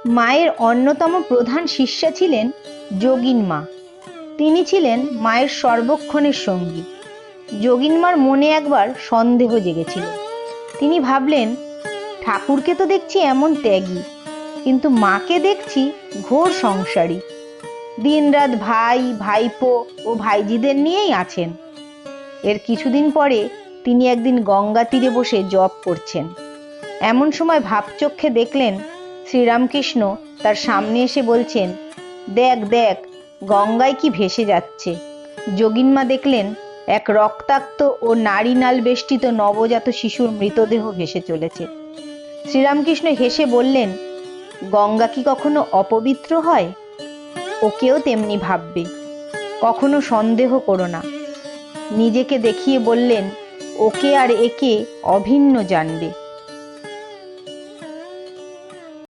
মায়ের অন্যতম প্রধান শিষ্যা ছিলেন যোগিন মা। তিনি ছিলেন মায়ের সর্বক্ষণের সঙ্গী। যোগিন মার মনে একবার সন্দেহ জেগেছিল। তিনি ভাবলেন, ঠাকুরকে তো দেখছি এমন ত্যাগী, কিন্তু মাকে দেখছি ঘোর সংসারী। দিনরাত ভাই, ভাইপো ও ভাইজিদের নিয়েই আছেন। এর কিছুদিন পরে তিনি একদিন গঙ্গা তীরে বসে জপ করছেন। এমন সময় ভাবচক্ষে দেখলেন শ্রীরামকৃষ্ণ তার সামনে এসে বলছেন, দেখ দেখ, গঙ্গায় কি ভেসে যাচ্ছে। যোগিনমা দেখলেন এক রক্তাক্ত ও নারীনাল বেষ্টিত নবজাত শিশুর মৃতদেহ ভেসে চলেছে। শ্রীরামকৃষ্ণ হেসে বললেন, গঙ্গা কি কখনো অপবিত্র হয়? ওকেও তেমনি ভাববে, কখনো সন্দেহ করো না। নিজেকে দেখিয়ে বললেন, ওকে আর একে অভিন্ন জানবে।